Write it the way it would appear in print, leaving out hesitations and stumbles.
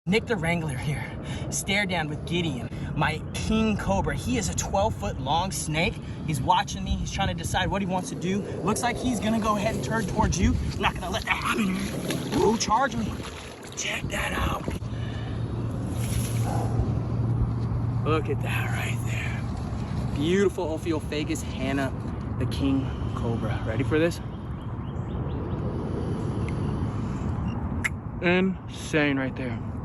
Nick the Wrangler here, stare down with Gideon, my king cobra. He is a 12-foot long snake. He's watching me. He's trying to decide what he wants to do. Looks like he's gonna go ahead and turn towards you. I'm not gonna let that happen. Ooh, charge me. Check that out. Look at that right there. Beautiful Ophiophagus Hannah, the king cobra. Ready for this? Insane right there.